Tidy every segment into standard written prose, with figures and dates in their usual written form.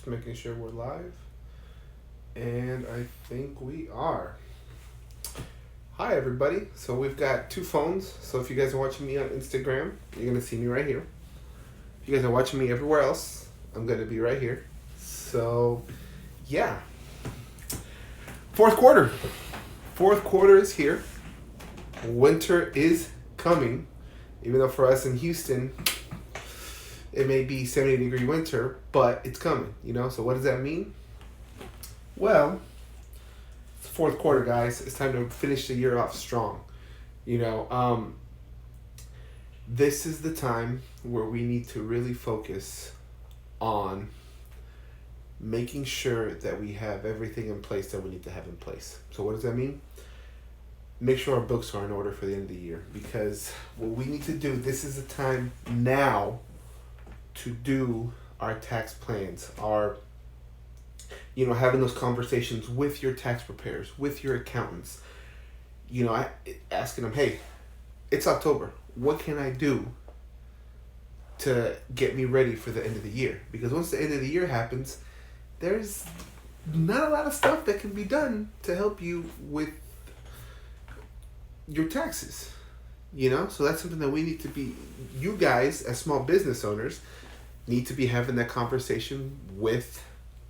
making sure we're live. And I think we are. Hi, everybody. So we've got two phones. So if you guys are watching me on Instagram, you're going to see me right here. If you guys are watching me everywhere else, I'm going to be right here. So, yeah. Fourth quarter. Fourth quarter is here. Winter is coming. Even though for us in Houston, it may be 70-degree winter, but it's coming, So what does that mean? Well, it's the fourth quarter, guys. It's time to finish the year off strong. This is the time where we need to really focus on making sure that we have everything in place that we need to have in place. So what does that mean? Make sure our books are in order for the end of the year, because what we need to do, this is the time now to do our tax plans, having those conversations with your tax preparers, with your accountants, asking them, hey, it's October. What can I do to get me ready for the end of the year? Because once the end of the year happens, there's not a lot of stuff that can be done to help you with your taxes, So that's something that we need to be, you guys as small business owners need to be having that conversation with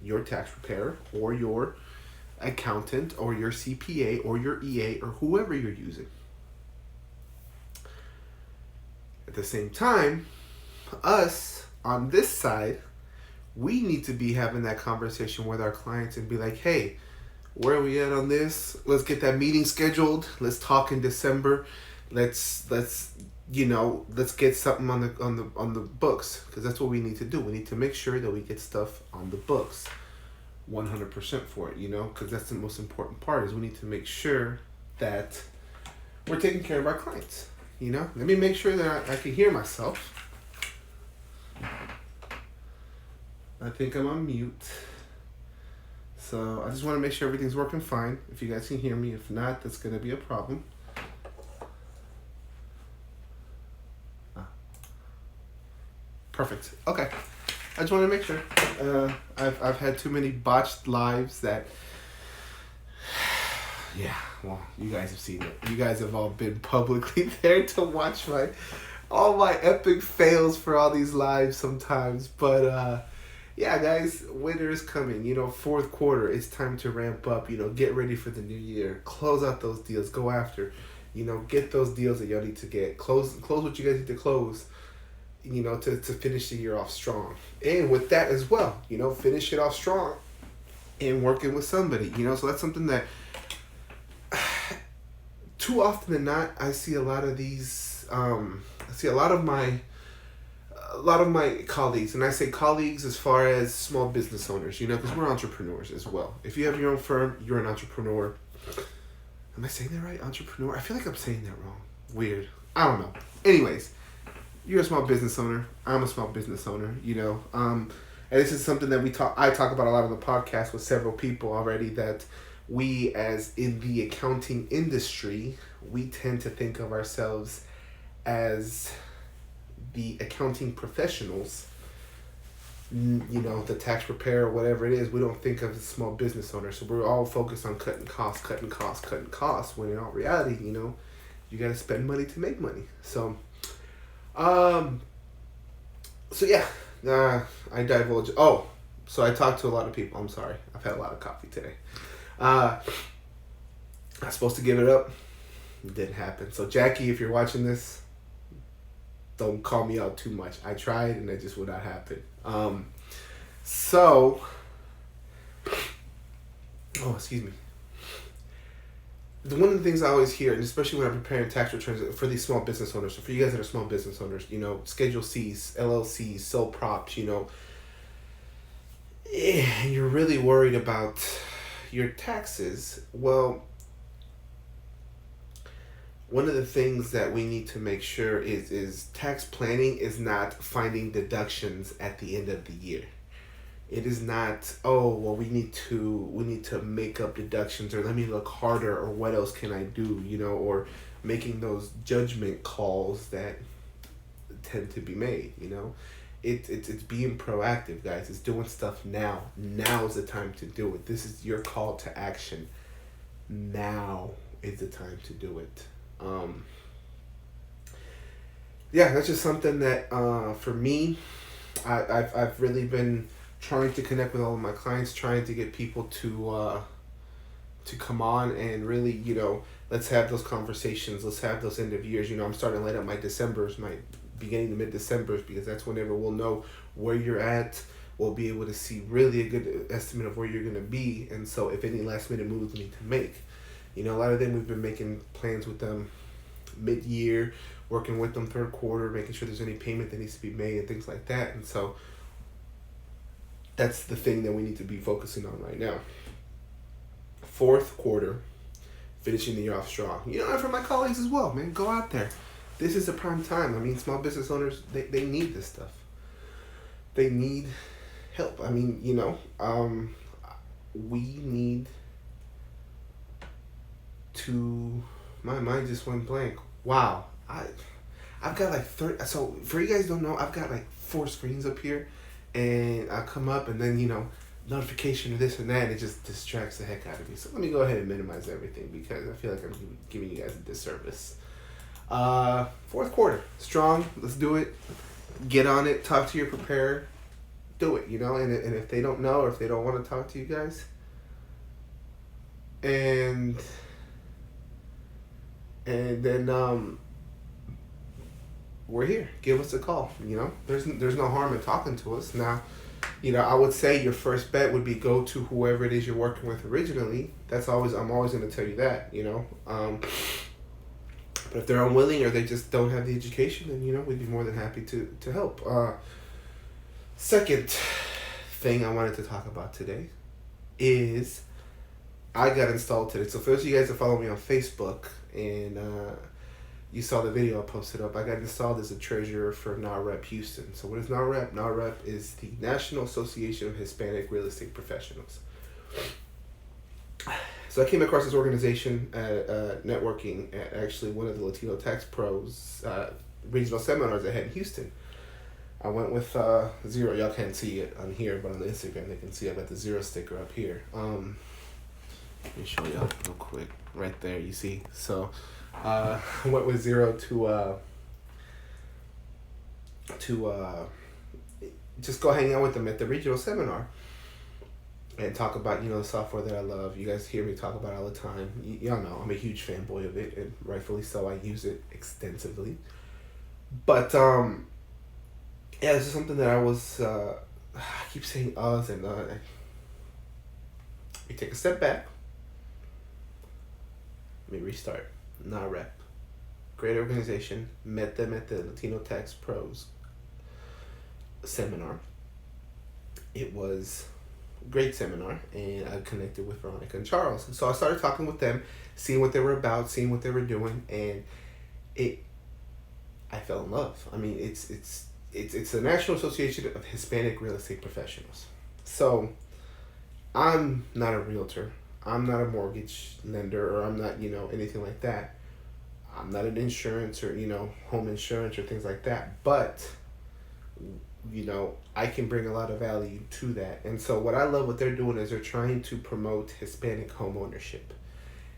your tax preparer or your accountant or your CPA or your EA or whoever you're using. At the same time, us on this side, we need to be having that conversation with our clients and be like, hey, where are we at on this? Let's get that meeting scheduled. Let's talk in December. Let's get something on the books, because that's what we need to do. We need to make sure that we get stuff on the books 100% for it, because that's the most important part, is we need to make sure that we're taking care of our clients, Let me make sure that I can hear myself. I think I'm on mute. So I just want to make sure everything's working fine. If you guys can hear me. If not, that's going to be a problem. Perfect. Okay. I just want to make sure. I've had too many botched lives that... Yeah, well, you guys have seen it. You guys have all been publicly there to watch all my epic fails for all these lives sometimes. But... yeah, guys, winter is coming. Fourth quarter, it's time to ramp up. Get ready for the new year. Close out those deals. Go after. Get those deals that y'all need to get. Close what you guys need to close, to finish the year off strong. And with that as well, finish it off strong and working with somebody. So that's something that too often than not, I see a lot of these, a lot of my colleagues, and I say colleagues as far as small business owners, because we're entrepreneurs as well. If you have your own firm, you're an entrepreneur. Am I saying that right? Entrepreneur? I feel like I'm saying that wrong. Weird. I don't know. Anyways, you're a small business owner. I'm a small business owner, and this is something that I talk about a lot on the podcast with several people already, that we, as in the accounting industry, we tend to think of ourselves as the accounting professionals, the tax preparer, whatever it is. We don't think of the small business owner. So we're all focused on cutting costs, when in all reality, you got to spend money to make money. So, yeah, I divulge. Oh, so I talked to a lot of people. I'm sorry. I've had a lot of coffee today. I was supposed to give it up. It didn't happen. So Jackie, if you're watching this, don't call me out too much. I tried and it just would not happen. Excuse me. One of the things I always hear, and especially when I'm preparing tax returns for these small business owners, so for you guys that are small business owners, Schedule C's, LLCs, sole props, you're really worried about your taxes. Well, one of the things that we need to make sure is tax planning is not finding deductions at the end of the year. It is not, we need to make up deductions, or let me look harder, or what else can I do, or making those judgment calls that tend to be made, It's being proactive, guys. It's doing stuff now. Now is the time to do it. This is your call to action. Now is the time to do it. Yeah, that's just something that for me, I've really been trying to connect with all of my clients, trying to get people to come on and really, let's have those conversations. Let's have those end of years. I'm starting to light up my Decembers, my beginning to mid Decembers, because that's whenever we'll know where you're at. We'll be able to see really a good estimate of where you're going to be. And so if any last minute moves we need to make, a lot of them we've been making plans with them mid-year, working with them third quarter, making sure there's any payment that needs to be made and things like that. And so that's the thing that we need to be focusing on right now. Fourth quarter, finishing the year off strong. And for my colleagues as well, man, go out there. This is a prime time. I mean, small business owners, they need this stuff. They need help. I mean, we need to... My mind just went blank. Wow. I've got like 30... So, for you guys who don't know, I've got like 4 screens up here. And I come up and then, notification of this and that. It just distracts the heck out of me. So let me go ahead and minimize everything because I feel like I'm giving you guys a disservice. Fourth quarter. Strong. Let's do it. Get on it. Talk to your preparer. Do it, And if they don't know or if they don't want to talk to you guys, and then we're here. Give us a call. There's no harm in talking to us. Now, I would say your first bet would be go to whoever it is you're working with originally. I'm always going to tell you that. But if they're unwilling or they just don't have the education, then we'd be more than happy to help. Second thing I wanted to talk about today is I got installed today. So for those of you guys that follow me on Facebook and you saw the video I posted up, I got installed as a treasurer for NAHREP Houston. So what is NAHREP? NAHREP is the National Association of Hispanic Real Estate Professionals. So I came across this organization networking at actually one of the Latino Tax Pros regional seminars I had in Houston. I went with Zero. Y'all can't see it on here, but on the Instagram they can see I got the Zero sticker up here. Let me show y'all real quick. Right there, you see. So I went with Zero to just go hang out with them at the regional seminar and talk about the software that I love. You guys hear me talk about it all the time. Y'all know I'm a huge fanboy of it, and rightfully so. I use it extensively. But yeah, this is something that I was, I keep saying us and we take a step back. Let me restart. NAHREP. Great organization. Met them at the Latino Tax Pros seminar. It was a great seminar, and I connected with Veronica and Charles. So I started talking with them, seeing what they were about, seeing what they were doing, and I fell in love. I mean, it's the National Association of Hispanic Real Estate Professionals. So I'm not a realtor. I'm not a mortgage lender, or I'm not, anything like that. I'm not an insurance or, home insurance or things like that. But, I can bring a lot of value to that. And so what I love what they're doing is they're trying to promote Hispanic home ownership.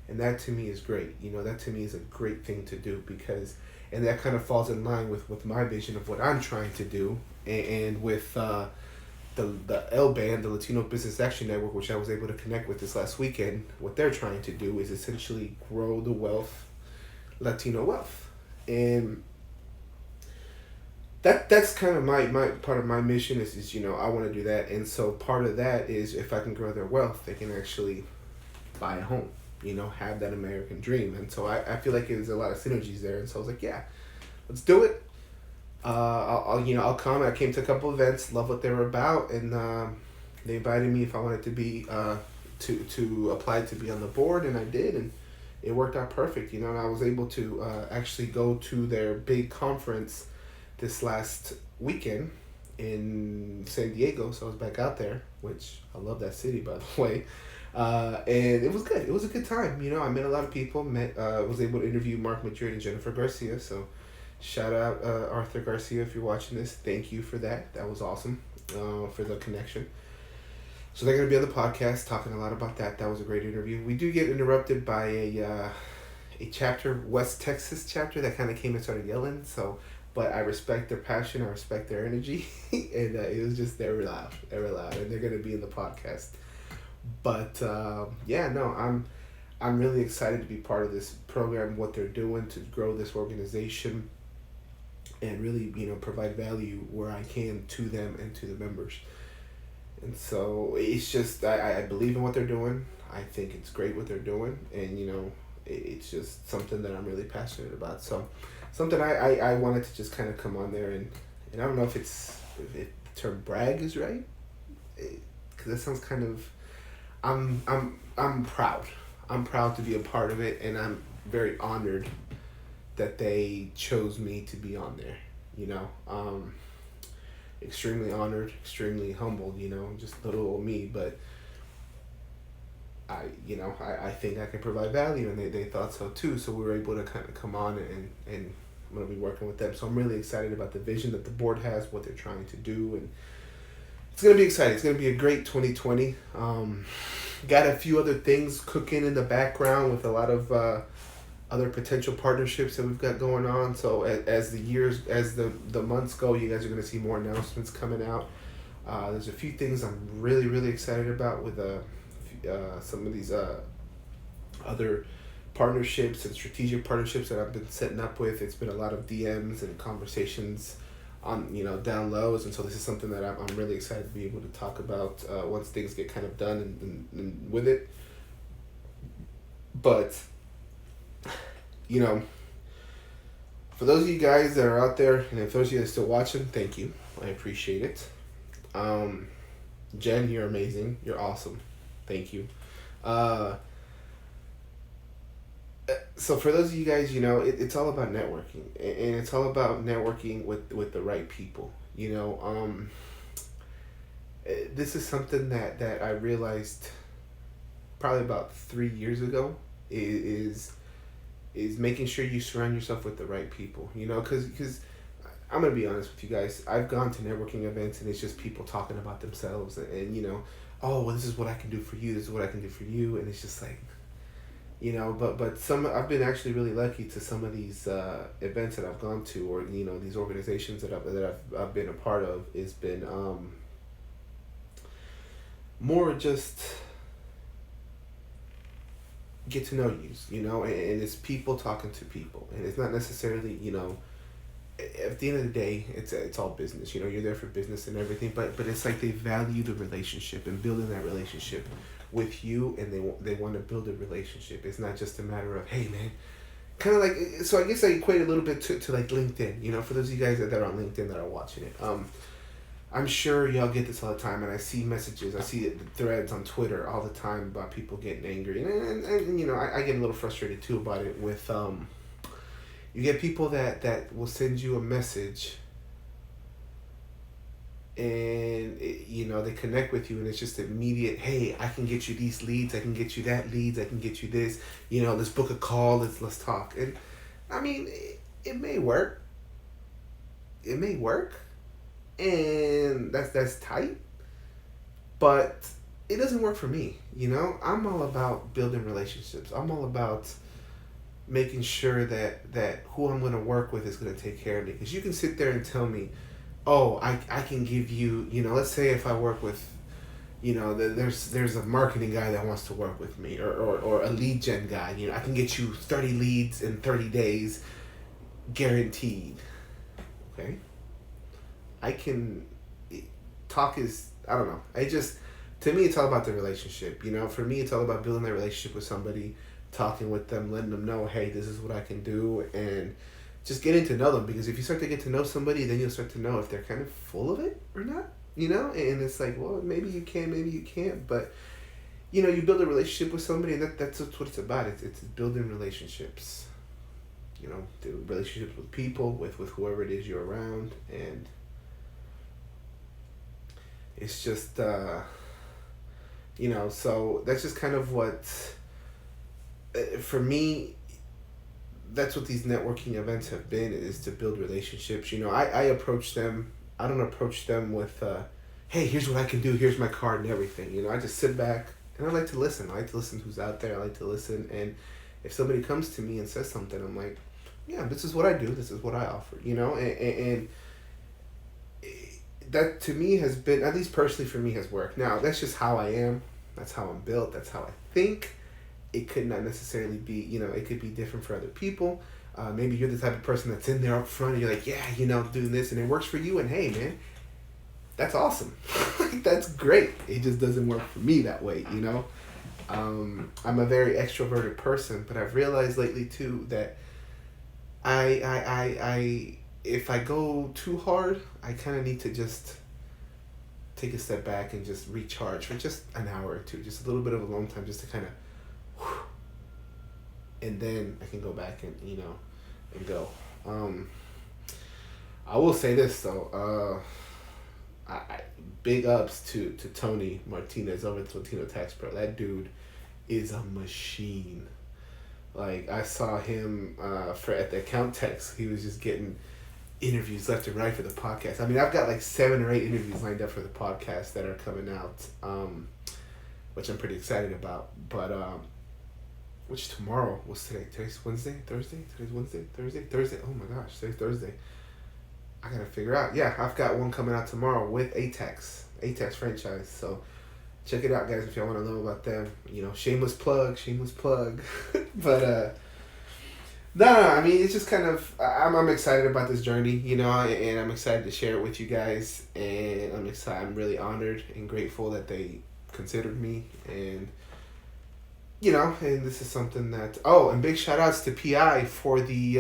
And that to me is great. That to me is a great thing to do because, and that kind of falls in line with my vision of what I'm trying to do and with the LBAN, the Latino Business Action Network, which I was able to connect with this last weekend. What they're trying to do is essentially grow the wealth, Latino wealth. And that's kind of my part of my mission is I want to do that. And so part of that is if I can grow their wealth, they can actually buy a home, have that American dream. And so I feel like there's a lot of synergies there. And so I was like, yeah, let's do it. I'll come. I came to a couple events, love what they were about, and they invited me if I wanted to be to apply to be on the board, and I did, and it worked out perfect. And I was able to actually go to their big conference this last weekend in San Diego. So I was back out there, which I love that city, by the way. And it was good. It was a good time. I met a lot of people. Was able to interview Mark Madrid and Jennifer Garcia. So Shout out Arthur Garcia if you're watching this. Thank you for that. That was awesome for the connection. So they're going to be on the podcast talking a lot about that. That was a great interview. We do get interrupted by a chapter, West Texas chapter, that kind of came and started yelling. So, but I respect their passion. I respect their energy, and it was just they were loud. They were loud, and they're going to be in the podcast. But yeah, no, I'm really excited to be part of this program. What they're doing to grow this organization, and really provide value where I can to them and to the members. And so it's just I believe in what they're doing. I think it's great what they're doing, and it's just something that I'm really passionate about. So something I wanted to just kind of come on there and I don't know if the term brag is right, because that sounds kind of I'm proud. I'm proud to be a part of it, and I'm very honored that they chose me to be on there. Extremely honored, extremely humbled, just little old me, but I think I can provide value, and they thought so too, so we were able to kind of come on and I'm going to be working with them. So I'm really excited about the vision that the board has, what they're trying to do, and it's going to be exciting. It's going to be a great 2020. Got a few other things cooking in the background with a lot of other potential partnerships that we've got going on. So as the months go, you guys are going to see more announcements coming out. There's a few things I'm really, really excited about with some of these other partnerships and strategic partnerships that I've been setting up with. It's been a lot of DMs and conversations on down lows, and so this is something that I'm really excited to be able to talk about once things get kind of done and with it. But for those of you guys that are out there, and if those of you that are still watching, thank you. I appreciate it. Jen, you're amazing. You're awesome. Thank you. So for those of you guys, it's all about networking, and it's all about networking with the right people. This is something that I realized probably about 3 years ago is making sure you surround yourself with the right people. Because I'm gonna be honest with you guys. I've gone to networking events and it's just people talking about themselves and oh, well, this is what I can do for you. This is what I can do for you, and it's just like. But I've been actually really lucky to some of these events that I've gone to, or these organizations that I've been a part of. It's been more just get to know you, and it's people talking to people, and it's not necessarily at the end of the day, it's all business. You're there for business and everything, but it's like they value the relationship and building that relationship with you, and they want to build a relationship. It's not just a matter of, hey man, kind of like, so I guess I equate a little bit to like LinkedIn, for those of you guys that are on LinkedIn that are watching it. I'm sure y'all get this all the time, and I see messages, I see threads on Twitter all the time about people getting angry, and I get a little frustrated too about it with, you get people that will send you a message, and they connect with you, and it's just immediate, hey, I can get you these leads, I can get you that leads, I can get you this, let's book a call, let's talk. And I mean, it may work, and that's tight, but it doesn't work for me. I'm all about building relationships. I'm all about making sure that who I'm going to work with is going to take care of me, because you can sit there and tell me, oh, I can give you, let's say if I work with, there's a marketing guy that wants to work with me, or a lead gen guy, I can get you 30 leads in 30 days, guaranteed. Okay. Talk is, I don't know. To me, it's all about the relationship. For me, it's all about building that relationship with somebody, talking with them, letting them know, hey, this is what I can do, and just getting to know them. Because if you start to get to know somebody, then you'll start to know if they're kind of full of it or not, and it's like, well, maybe you can, maybe you can't, but you build a relationship with somebody, and that's what it's about. It's building relationships, the relationships with people, with whoever it is you're around, and it's just so that's just kind of what for me, that's what these networking events have been, is to build relationships. I approach them. I don't approach them with, hey, here's what I can do. Here's my card and everything. I just sit back and I like to listen. I like to listen to who's out there. I like to listen. And if somebody comes to me and says something, I'm like, yeah, this is what I do. This is what I offer, and that to me has been, at least personally for me, has worked. Now, that's just how I am. That's how I'm built. That's how I think. It could not necessarily be, it could be different for other people. Maybe you're the type of person that's in there up front and you're like, yeah, doing this, and it works for you. And hey, man, that's awesome. That's great. It just doesn't work for me that way, I'm a very extroverted person, but I've realized lately too that I if I go too hard, I kind of need to just take a step back and just recharge for just an hour or two, just a little bit of alone time, just to kind of, and then I can go back and and go. I will say this though, I big ups to Tony Martinez over at Latino Tax Pro. That dude is a machine. Like, I saw him at the account text. He was just getting interviews left and right for the podcast. I mean, I've got like 7 or 8 interviews lined up for the podcast that are coming out, which I'm pretty excited about. But which tomorrow, what's today? Today's Wednesday, Thursday? Today's Wednesday, Thursday. Oh my gosh, today's Thursday. I gotta figure out. Yeah, I've got one coming out tomorrow with ATAX franchise. So check it out, guys, if y'all want to know about them. Shameless plug. But no, I mean, it's just kind of, I'm excited about this journey, and I'm excited to share it with you guys. And I'm really honored and grateful that they considered me, and and this is something that, and big shout outs to PI for the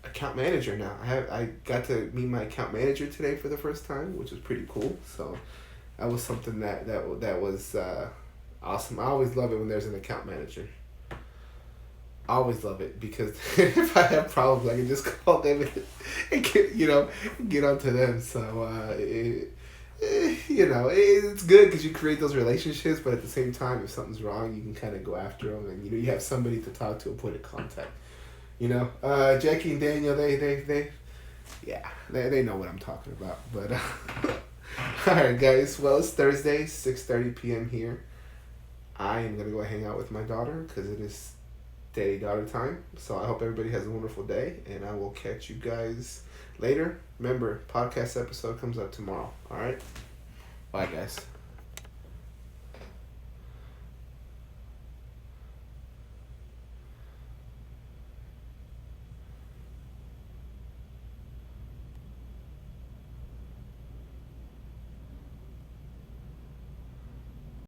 account manager. Now I got to meet my account manager today for the first time, which was pretty cool. So that was something that was awesome. I always love it when there's an account manager. I always love it, because if I have problems, I can just call them and get onto them. So it's good because you create those relationships, but at the same time, if something's wrong, you can kind of go after them, and you have somebody to talk to, a point of contact. Jackie and Daniel, they know what I'm talking about. But all right, guys. Well, it's Thursday, 6:30 p.m. here. I am gonna go hang out with my daughter because it is daddy-daughter time. So I hope everybody has a wonderful day, and I will catch you guys later. Remember, podcast episode comes up tomorrow. All right. Bye, guys.